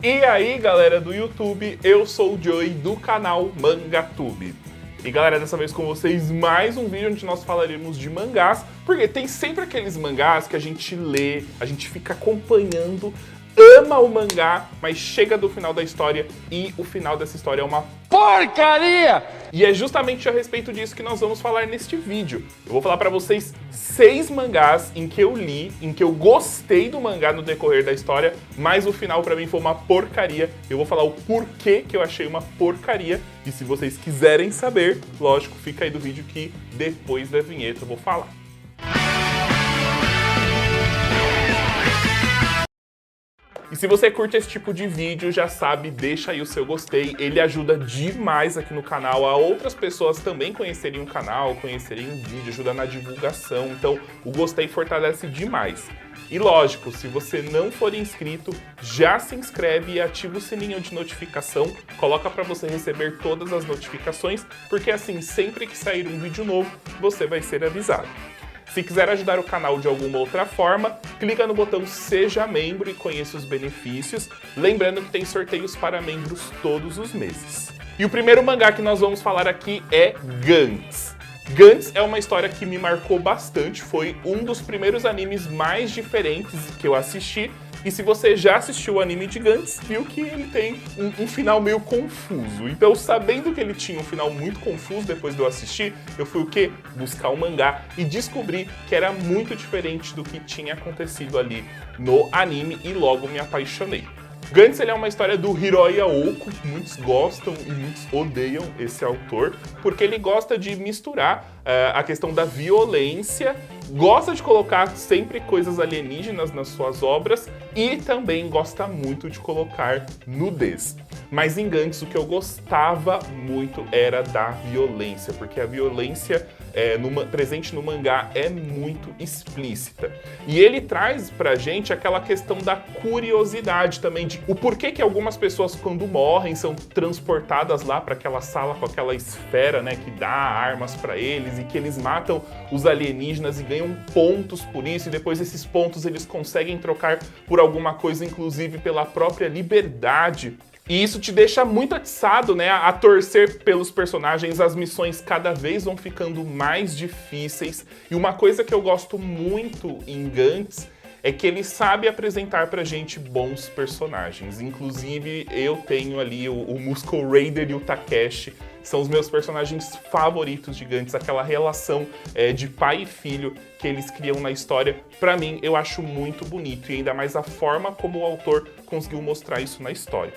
E aí, galera do YouTube, eu sou o Joey do canal MangaTube. E galera, dessa vez com vocês mais um vídeo onde nós falaremos de mangás, porque tem sempre aqueles mangás que a gente lê, a gente fica acompanhando, ama o mangá, mas chega do final da história e o final dessa história é uma porcaria! E é justamente a respeito disso que nós vamos falar neste vídeo. Eu vou falar pra vocês 6 mangás em que eu li, em que eu gostei do mangá no decorrer da história, mas o final pra mim foi uma porcaria. Eu vou falar o porquê que eu achei uma porcaria, e se vocês quiserem saber, lógico, fica aí do vídeo que depois da vinheta eu vou falar. E se você curte esse tipo de vídeo, já sabe, deixa aí o seu gostei, ele ajuda demais aqui no canal a outras pessoas também conhecerem o canal, conhecerem o vídeo, ajuda na divulgação, então o gostei fortalece demais. E lógico, se você não for inscrito, já se inscreve e ativa o sininho de notificação, coloca para você receber todas as notificações, porque assim, sempre que sair um vídeo novo, você vai ser avisado. Se quiser ajudar o canal de alguma outra forma, clica no botão Seja Membro e conheça os benefícios, lembrando que tem sorteios para membros todos os meses. E o primeiro mangá que nós vamos falar aqui é Gantz. Gantz é uma história que me marcou bastante, foi um dos primeiros animes mais diferentes que eu assisti, e se você já assistiu o anime de Gantz, viu que ele tem um final meio confuso. Então, sabendo que ele tinha um final muito confuso depois de eu assistir, eu fui o quê? Buscar o mangá e descobri que era muito diferente do que tinha acontecido ali no anime e logo me apaixonei. Gantz ele é uma história do Hiroi Aoki, muitos gostam e muitos odeiam esse autor, porque ele gosta de misturar a questão da violência, gosta de colocar sempre coisas alienígenas nas suas obras e também gosta muito de colocar nudez. Mas em Gantz o que eu gostava muito era da violência, porque a violência presente no mangá é muito explícita. E ele traz pra gente aquela questão da curiosidade também, de o porquê que algumas pessoas quando morrem são transportadas lá para aquela sala com aquela esfera, né, que dá armas pra eles e que eles matam os alienígenas e ganham pontos por isso, e depois esses pontos eles conseguem trocar por alguma coisa, inclusive pela própria liberdade. E isso te deixa muito atiçado, né, a torcer pelos personagens, as missões cada vez vão ficando mais difíceis. E uma coisa que eu gosto muito em Gantz é que ele sabe apresentar pra gente bons personagens. Inclusive, eu tenho ali o Muscle Raider e o Takeshi, são os meus personagens favoritos de Gantz, aquela relação de pai e filho que eles criam na história. Pra mim, eu acho muito bonito, e ainda mais a forma como o autor conseguiu mostrar isso na história.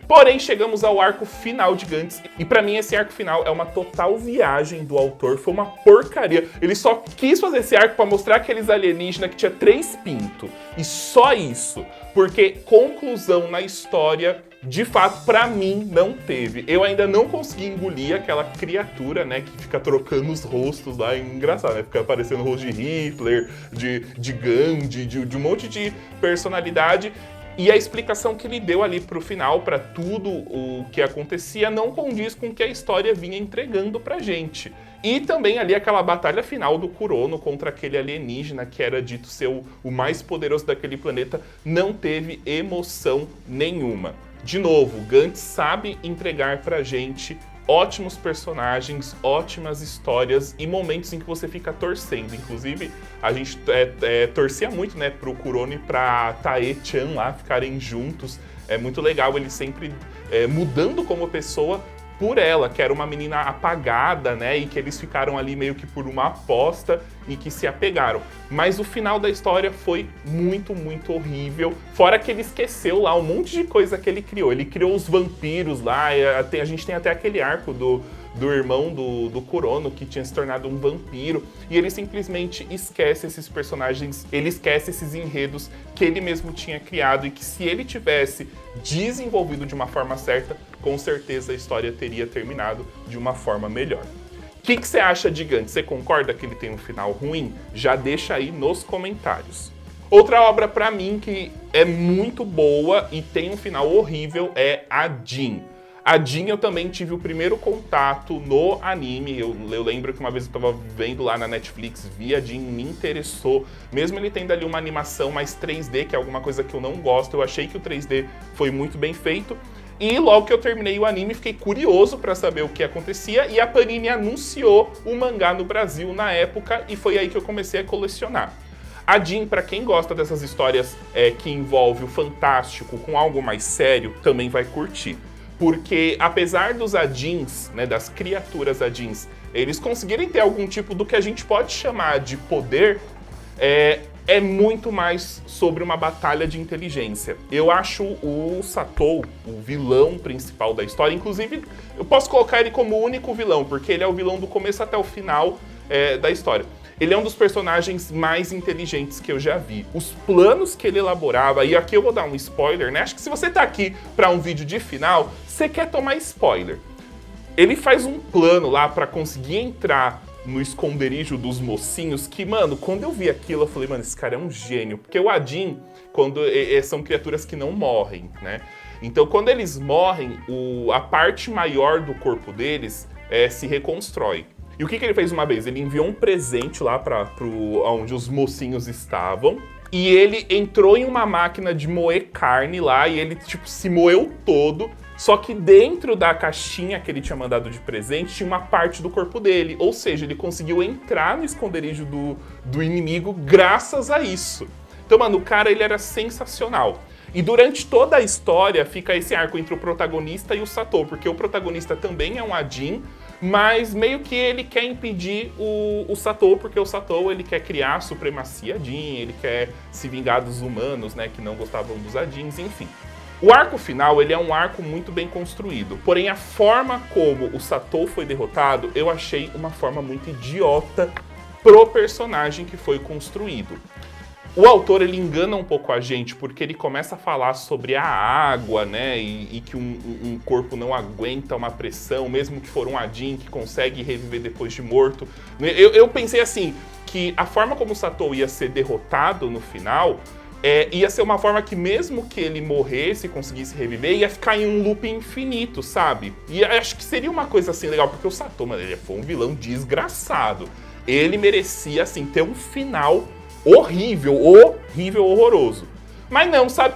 Porém, chegamos ao arco final de Gantz, e pra mim esse arco final é uma total viagem do autor, foi uma porcaria. Ele só quis fazer esse arco pra mostrar aqueles alienígenas que tinha 3 pintos, e só isso, porque conclusão na história, de fato, pra mim, não teve. Eu ainda não consegui engolir aquela criatura, né, que fica trocando os rostos lá, é engraçado, né, fica aparecendo o rosto de Hitler, de Gandhi, de um monte de personalidade. E a explicação que ele deu ali pro final, pra tudo o que acontecia, não condiz com o que a história vinha entregando pra gente. E também ali aquela batalha final do Kurono contra aquele alienígena que era dito ser o mais poderoso daquele planeta, não teve emoção nenhuma. De novo, Gantz sabe entregar pra gente ótimos personagens, ótimas histórias e momentos em que você fica torcendo. Inclusive, a gente torcia muito, né, pro Kurono e pra Tae-chan lá ficarem juntos. É muito legal, ele sempre mudando como pessoa por ela, que era uma menina apagada, né, e que eles ficaram ali meio que por uma aposta e que se apegaram. Mas o final da história foi muito, muito horrível, fora que ele esqueceu lá um monte de coisa que ele criou. Ele criou os vampiros lá, a gente tem até aquele arco do irmão do Kurono, que tinha se tornado um vampiro, e ele simplesmente esquece esses personagens, ele esquece esses enredos que ele mesmo tinha criado, e que se ele tivesse desenvolvido de uma forma certa, com certeza a história teria terminado de uma forma melhor. O que você acha de Gantz? Você concorda que ele tem um final ruim? Já deixa aí nos comentários. Outra obra pra mim que é muito boa e tem um final horrível é a Jin. A Jean eu também tive o primeiro contato no anime, eu lembro que uma vez eu tava vendo lá na Netflix, vi a Jean, me interessou, mesmo ele tendo ali uma animação mais 3D, que é alguma coisa que eu não gosto, eu achei que o 3D foi muito bem feito, e logo que eu terminei o anime, fiquei curioso para saber o que acontecia, e a Panini anunciou o mangá no Brasil na época, e foi aí que eu comecei a colecionar. A Jean, para quem gosta dessas histórias que envolve o fantástico com algo mais sério, também vai curtir. Porque apesar dos Adins, né, das criaturas Adins, eles conseguirem ter algum tipo do que a gente pode chamar de poder, é muito mais sobre uma batalha de inteligência. Eu acho o Satou, o vilão principal da história, inclusive eu posso colocar ele como o único vilão, porque ele é o vilão do começo até o final da história. Ele é um dos personagens mais inteligentes que eu já vi. Os planos que ele elaborava, e aqui eu vou dar um spoiler, né? Acho que se você tá aqui para um vídeo de final, você quer tomar spoiler. Ele faz um plano lá para conseguir entrar no esconderijo dos mocinhos, que, mano, quando eu vi aquilo, eu falei, mano, esse cara é um gênio. Porque o Adin, são criaturas que não morrem, né? Então, quando eles morrem, a parte maior do corpo deles se reconstrói. E o que ele fez uma vez? Ele enviou um presente lá onde os mocinhos estavam. E ele entrou em uma máquina de moer carne lá e ele, tipo, se moeu todo. Só que dentro da caixinha que ele tinha mandado de presente tinha uma parte do corpo dele. Ou seja, ele conseguiu entrar no esconderijo do inimigo graças a isso. Então, mano, o cara, ele era sensacional. E durante toda a história fica esse arco entre o protagonista e o Satou, porque o protagonista também é um Adin, mas meio que ele quer impedir o Satou, porque o Satou ele quer criar a supremacia Adin, ele quer se vingar dos humanos, né, que não gostavam dos Adins, enfim. O arco final, ele é um arco muito bem construído, porém a forma como o Satou foi derrotado, eu achei uma forma muito idiota pro personagem que foi construído. O autor, ele engana um pouco a gente, porque ele começa a falar sobre a água, né, e que um corpo não aguenta uma pressão, mesmo que for um Adin que consegue reviver depois de morto. Eu pensei assim, que a forma como o Satou ia ser derrotado no final, ia ser uma forma que mesmo que ele morresse e conseguisse reviver, ia ficar em um loop infinito, sabe? E acho que seria uma coisa assim legal, porque o Satou, mano, ele foi um vilão desgraçado. Ele merecia, assim, ter um final horrível, horroroso. Mas não, sabe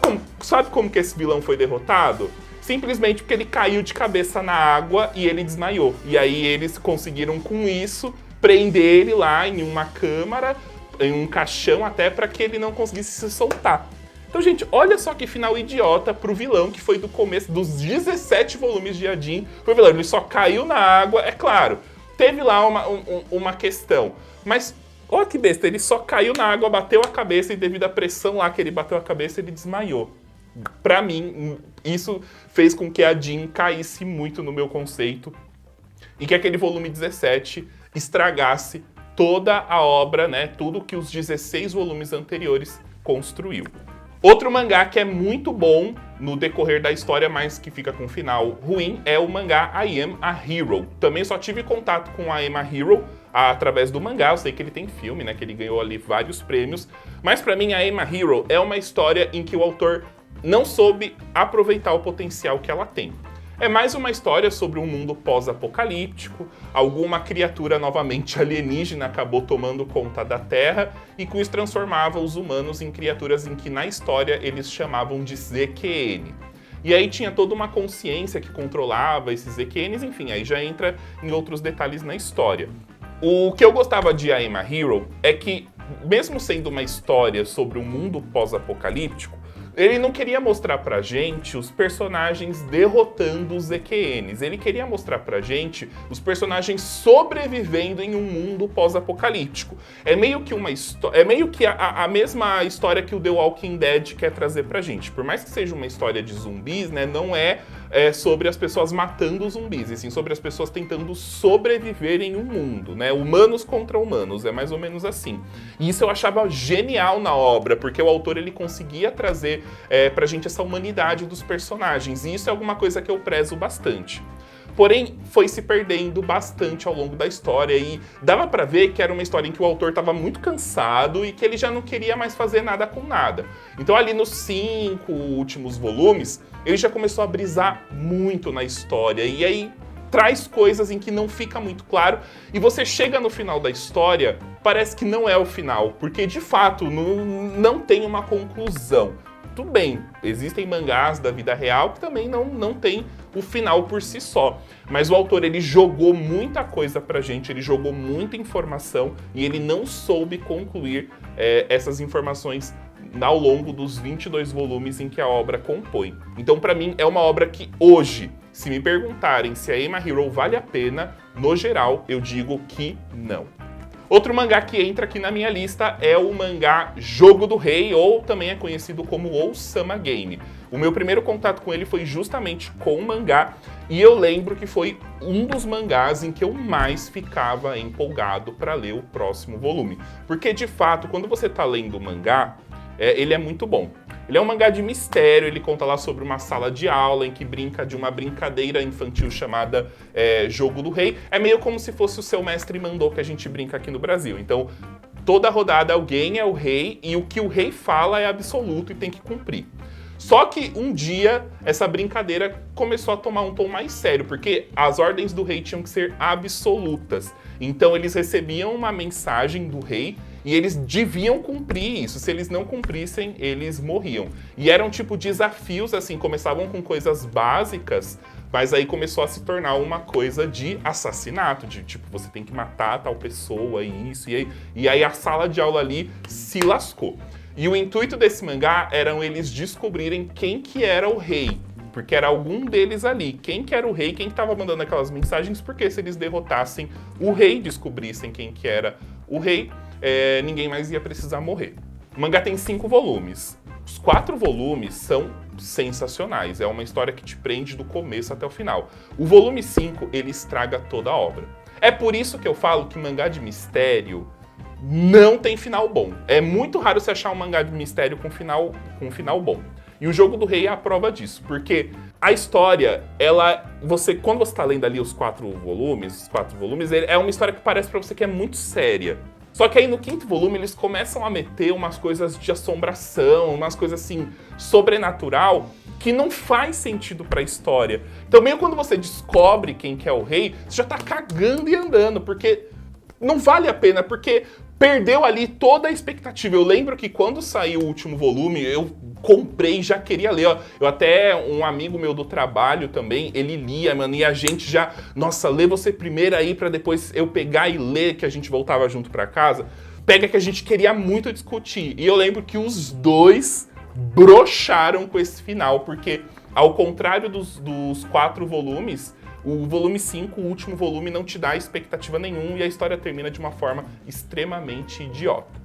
como que esse vilão foi derrotado? Simplesmente porque ele caiu de cabeça na água e ele desmaiou. E aí eles conseguiram com isso prender ele lá em uma câmara, em um caixão até, para que ele não conseguisse se soltar. Então, gente, olha só que final idiota pro vilão que foi do começo dos 17 volumes de Adin. Foi o vilão, ele só caiu na água, é claro. Teve lá uma questão, mas olha que besta, ele só caiu na água, bateu a cabeça e devido à pressão lá que ele bateu a cabeça, ele desmaiou. Pra mim, isso fez com que a Jean caísse muito no meu conceito e que aquele volume 17 estragasse toda a obra, né, tudo que os 16 volumes anteriores construiu. Outro mangá que é muito bom no decorrer da história, mas que fica com um final ruim, é o mangá I Am a Hero. Também só tive contato com I Am a Hero através do mangá, eu sei que ele tem filme, né, que ele ganhou ali vários prêmios, mas pra mim a I Am a Hero é uma história em que o autor não soube aproveitar o potencial que ela tem. É mais uma história sobre um mundo pós-apocalíptico, alguma criatura novamente alienígena acabou tomando conta da Terra e com isso transformava os humanos em criaturas em que na história eles chamavam de ZQN. E aí tinha toda uma consciência que controlava esses ZQNs, enfim, aí já entra em outros detalhes na história. O que eu gostava de I Am a Hero é que, mesmo sendo uma história sobre um mundo pós-apocalíptico, ele não queria mostrar pra gente os personagens derrotando os ZQNs. Ele queria mostrar pra gente os personagens sobrevivendo em um mundo pós-apocalíptico. É meio que a mesma história que o The Walking Dead quer trazer pra gente. Por mais que seja uma história de zumbis, né, não é sobre as pessoas matando os zumbis, e sim sobre as pessoas tentando sobreviver em um mundo, né? Humanos contra humanos, é mais ou menos assim. E isso eu achava genial na obra, porque o autor ele conseguia trazer pra gente essa humanidade dos personagens, e isso é alguma coisa que eu prezo bastante. Porém, foi se perdendo bastante ao longo da história e dava pra ver que era uma história em que o autor estava muito cansado e que ele já não queria mais fazer nada com nada. Então ali nos 5 últimos volumes, ele já começou a brisar muito na história e aí traz coisas em que não fica muito claro e você chega no final da história, parece que não é o final, porque de fato não tem uma conclusão. Tudo bem, existem mangás da vida real que também não tem o final por si só. Mas o autor, ele jogou muita coisa pra gente, ele jogou muita informação e ele não soube concluir essas informações ao longo dos 22 volumes em que a obra compõe. Então, pra mim, é uma obra que hoje, se me perguntarem se a Ema Hero vale a pena, no geral, eu digo que não. Outro mangá que entra aqui na minha lista é o mangá Jogo do Rei, ou também é conhecido como Osama Game. O meu primeiro contato com ele foi justamente com o mangá, e eu lembro que foi um dos mangás em que eu mais ficava empolgado para ler o próximo volume. Porque, de fato, quando você está lendo o mangá, ele é muito bom. Ele é um mangá de mistério, ele conta lá sobre uma sala de aula em que brinca de uma brincadeira infantil chamada Jogo do Rei. É meio como se fosse o Seu Mestre Mandou que a gente brinca aqui no Brasil. Então, toda rodada alguém é o rei e o que o rei fala é absoluto e tem que cumprir. Só que um dia essa brincadeira começou a tomar um tom mais sério, porque as ordens do rei tinham que ser absolutas. Então eles recebiam uma mensagem do rei e eles deviam cumprir isso. Se eles não cumprissem, eles morriam. E eram tipo desafios, assim, começavam com coisas básicas, mas aí começou a se tornar uma coisa de assassinato, de tipo, você tem que matar tal pessoa e isso, e aí a sala de aula ali se lascou. E o intuito desse mangá eram eles descobrirem quem que era o rei, porque era algum deles ali. Quem que era o rei, quem que estava mandando aquelas mensagens, porque se eles derrotassem o rei, descobrissem quem que era o rei, ninguém mais ia precisar morrer. O mangá tem 5 volumes. Os 4 volumes são sensacionais. É uma história que te prende do começo até o final. O volume 5, ele estraga toda a obra. É por isso que eu falo que mangá de mistério não tem final bom. É muito raro você achar um mangá de mistério com final bom. E o Jogo do Rei é a prova disso, porque a história, quando você está lendo ali os 4 volumes, é uma história que parece pra você que é muito séria. Só que aí no 5º volume eles começam a meter umas coisas de assombração, umas coisas assim, sobrenatural, que não faz sentido pra história. Então meio quando você descobre quem que é o rei, você já tá cagando e andando, porque não vale a pena, porque perdeu ali toda a expectativa. Eu lembro que quando saiu o último volume, eu comprei e já queria ler. Eu até, um amigo meu do trabalho também, ele lia, mano, e a gente já, nossa, lê você primeiro aí pra depois eu pegar e ler, que a gente voltava junto pra casa. Pega que a gente queria muito discutir. E eu lembro que os dois broxaram com esse final, porque ao contrário dos 4 volumes, o volume 5, o último volume, não te dá expectativa nenhuma e a história termina de uma forma extremamente idiota.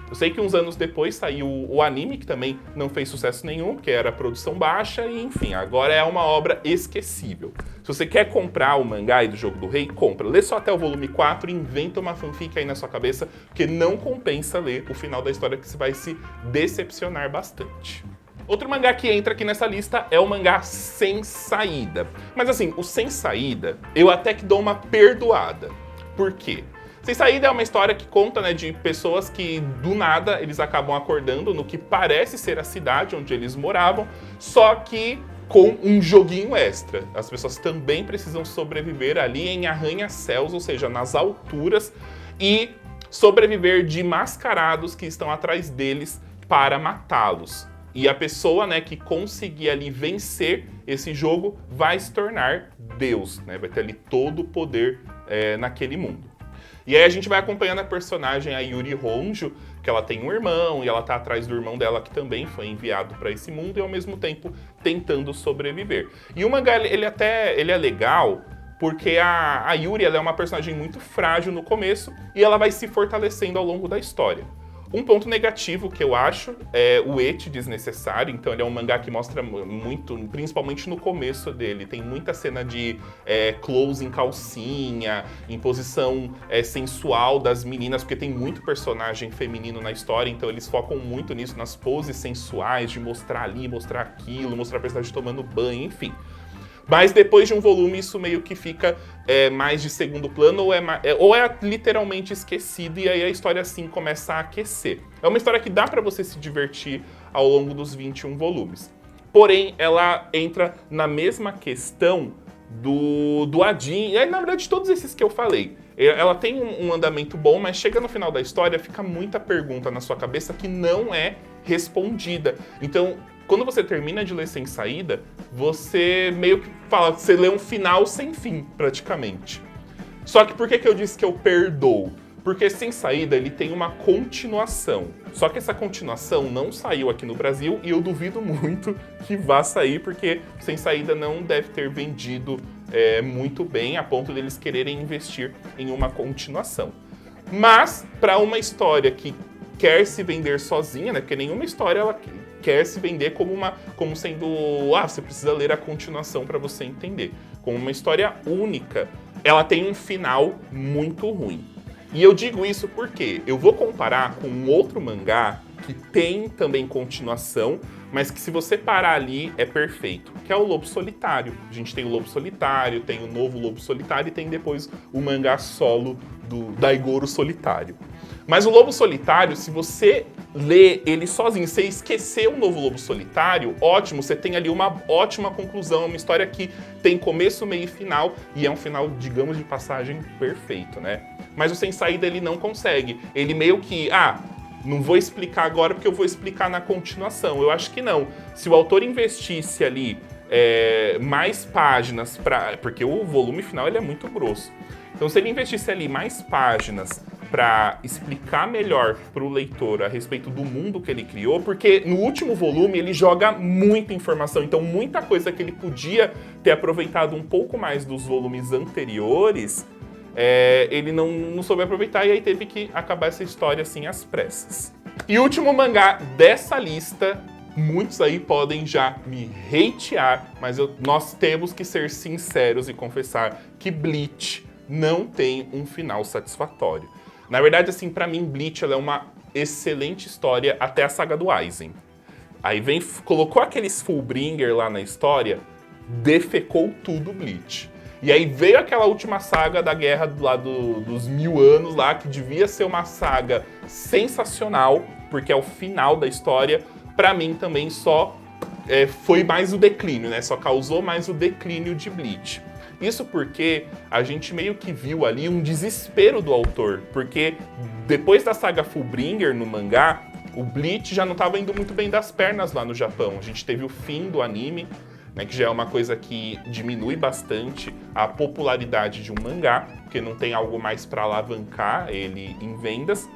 Eu sei que uns anos depois saiu o anime, que também não fez sucesso nenhum, porque era produção baixa, e enfim, agora é uma obra esquecível. Se você quer comprar o mangá aí do Jogo do Rei, compra. Lê só até o volume 4 e inventa uma fanfic aí na sua cabeça, porque não compensa ler o final da história, que você vai se decepcionar bastante. Outro mangá que entra aqui nessa lista é o mangá Sem Saída. Mas assim, o Sem Saída, eu até que dou uma perdoada. Por quê? Sem Saída é uma história que conta, né, de pessoas que do nada eles acabam acordando no que parece ser a cidade onde eles moravam, só que com um joguinho extra. As pessoas também precisam sobreviver ali em arranha-céus, ou seja, nas alturas, e sobreviver de mascarados que estão atrás deles para matá-los. E a pessoa, né, que conseguir ali vencer esse jogo vai se tornar Deus, né? Vai ter ali todo o poder naquele mundo. E aí a gente vai acompanhando a personagem, a Yuri Honjo, que ela tem um irmão e ela tá atrás do irmão dela que também foi enviado para esse mundo e ao mesmo tempo tentando sobreviver. E o mangá, ele é legal porque a Yuri, ela é uma personagem muito frágil no começo e ela vai se fortalecendo ao longo da história. Um ponto negativo que eu acho é o ecchi desnecessário, então ele é um mangá que mostra muito, principalmente no começo dele, tem muita cena de close em calcinha, em posição sensual das meninas, porque tem muito personagem feminino na história, então eles focam muito nisso, nas poses sensuais, de mostrar ali, mostrar aquilo, mostrar a personagem tomando banho, enfim. Mas depois de um volume, isso meio que fica mais de segundo plano ou é literalmente esquecido e aí a história assim começa a aquecer. É uma história que dá pra você se divertir ao longo dos 21 volumes. Porém, ela entra na mesma questão do Adin, e aí, na verdade, todos esses que eu falei. Ela tem um andamento bom, mas chega no final da história, fica muita pergunta na sua cabeça que não é respondida. Então, quando você termina de ler Sem Saída, você meio que fala, você lê um final sem fim, praticamente. Só que por que eu disse que eu perdoo? Porque Sem Saída, ele tem uma continuação. Só que essa continuação não saiu aqui no Brasil e eu duvido muito que vá sair, porque Sem Saída não deve ter vendido muito bem a ponto deles quererem investir em uma continuação. Mas, para uma história que quer se vender sozinha, né? Porque nenhuma história ela quer se vender como sendo, você precisa ler a continuação para você entender. Como uma história única, ela tem um final muito ruim. E eu digo isso porque eu vou comparar com um outro mangá que tem também continuação, mas que se você parar ali é perfeito, que é o Lobo Solitário. A gente tem o Lobo Solitário, tem o novo Lobo Solitário e tem depois o mangá solo do Daigoro Solitário. Mas o Lobo Solitário, se você lê ele sozinho, você esquecer o novo Lobo Solitário, ótimo, você tem ali uma ótima conclusão, uma história que tem começo, meio e final, e é um final, digamos, de passagem perfeito, né? Mas o Sem Saída ele não consegue. Ele meio que, não vou explicar agora porque eu vou explicar na continuação. Eu acho que não. Se o autor investisse ali mais páginas, porque o volume final ele é muito grosso. Então se ele investisse ali mais páginas para explicar melhor para o leitor a respeito do mundo que ele criou, porque no último volume ele joga muita informação, então muita coisa que ele podia ter aproveitado um pouco mais dos volumes anteriores, ele não soube aproveitar e aí teve que acabar essa história assim às pressas. E o último mangá dessa lista, muitos aí podem já me hatear, mas nós temos que ser sinceros e confessar que Bleach não tem um final satisfatório. Na verdade, assim, pra mim, Bleach ela é uma excelente história até a saga do Aizen. Aí colocou aqueles Fullbringer lá na história, defecou tudo Bleach. E aí veio aquela última saga da guerra lá dos 1000 anos lá, que devia ser uma saga sensacional, porque é o final da história. Pra mim também só foi mais o declínio, né? Só causou mais o declínio de Bleach. Isso porque a gente meio que viu ali um desespero do autor, porque depois da saga Fullbringer no mangá, o Bleach já não estava indo muito bem das pernas lá no Japão. A gente teve o fim do anime, né, que já é uma coisa que diminui bastante a popularidade de um mangá, porque não tem algo mais para alavancar ele em vendas.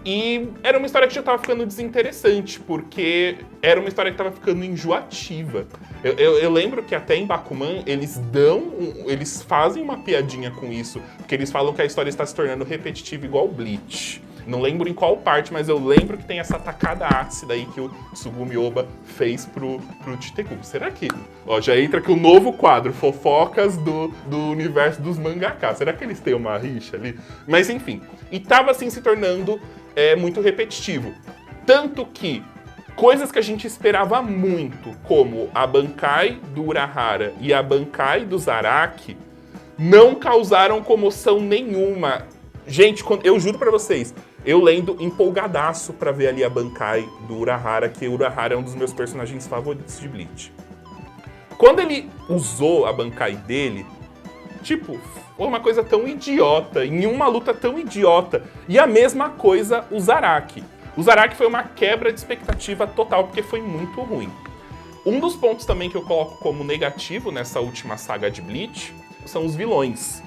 E era uma história que já estava ficando desinteressante, porque era uma história que estava ficando enjoativa. Eu lembro que até em Bakuman eles fazem uma piadinha com isso, porque eles falam que a história está se tornando repetitiva igual Bleach. Não lembro em qual parte, mas eu lembro que tem essa tacada ácida aí que o Tsugumi Ohba fez pro Tite-Kubo. Será que... já entra aqui o novo quadro, fofocas do universo dos mangaká. Será que eles têm uma rixa ali? Mas enfim, e tava assim se tornando muito repetitivo. Tanto que coisas que a gente esperava muito, como a Bankai do Urahara e a Bankai do Zaraki, não causaram comoção nenhuma. Gente, eu juro pra vocês, eu lendo empolgadaço pra ver ali a Bankai do Urahara, que o Urahara é um dos meus personagens favoritos de Bleach. Quando ele usou a Bankai dele, foi uma coisa tão idiota, em uma luta tão idiota. E a mesma coisa o Zaraki. O Zaraki foi uma quebra de expectativa total, porque foi muito ruim. Um dos pontos também que eu coloco como negativo nessa última saga de Bleach são os vilões.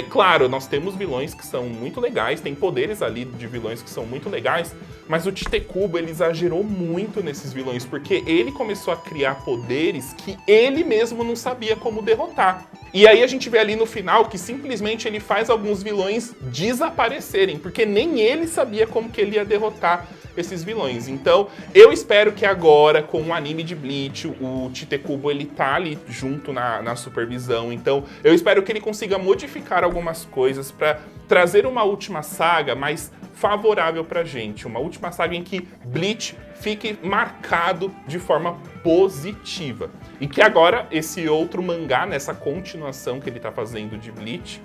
Claro, nós temos vilões que são muito legais, tem poderes ali de vilões que são muito legais, mas o Tite-Kubo ele exagerou muito nesses vilões, porque ele começou a criar poderes que ele mesmo não sabia como derrotar. E aí a gente vê ali no final que simplesmente ele faz alguns vilões desaparecerem, porque nem ele sabia como que ele ia derrotar esses vilões. Então, eu espero que agora, com o anime de Bleach, o Tite-Kubo ele tá ali junto na supervisão. Então, eu espero que ele consiga modificar algumas coisas para trazer uma última saga mais favorável pra gente. Uma última saga em que Bleach fique marcado de forma positiva. E que agora esse outro mangá, nessa continuação que ele tá fazendo de Bleach,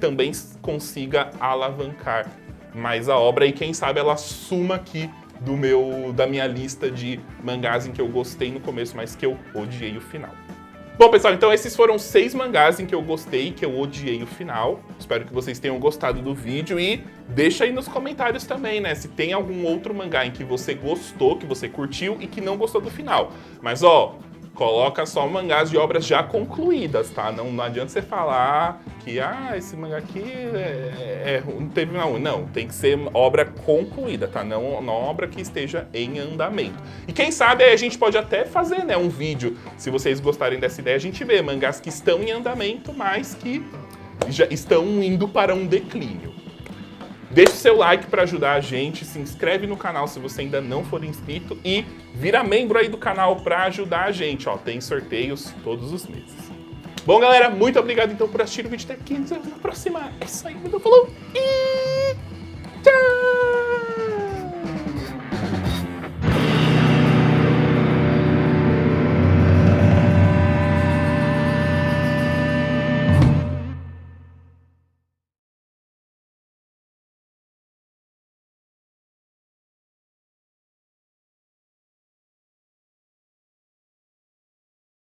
também consiga alavancar mais a obra e quem sabe ela suma aqui da minha lista de mangás em que eu gostei no começo, mas que eu odiei o final. Bom, pessoal, então esses foram 6 mangás em que eu gostei, que eu odiei o final. Espero que vocês tenham gostado do vídeo e deixa aí nos comentários também, né? Se tem algum outro mangá em que você gostou, que você curtiu e que não gostou do final. Mas, ó, coloca só mangás de obras já concluídas, tá? Não adianta você falar que, esse mangá aqui não teve não. Não, tem que ser obra concluída, tá? Não obra que esteja em andamento. E quem sabe aí a gente pode até fazer, né, um vídeo, se vocês gostarem dessa ideia, a gente vê mangás que estão em andamento, mas que já estão indo para um declínio. Deixe seu like para ajudar a gente, se inscreve no canal se você ainda não for inscrito e vira membro aí do canal para ajudar a gente, ó, tem sorteios todos os meses. Bom, galera, muito obrigado então por assistir o vídeo até aqui, nos vemos na próxima. É isso aí, falou!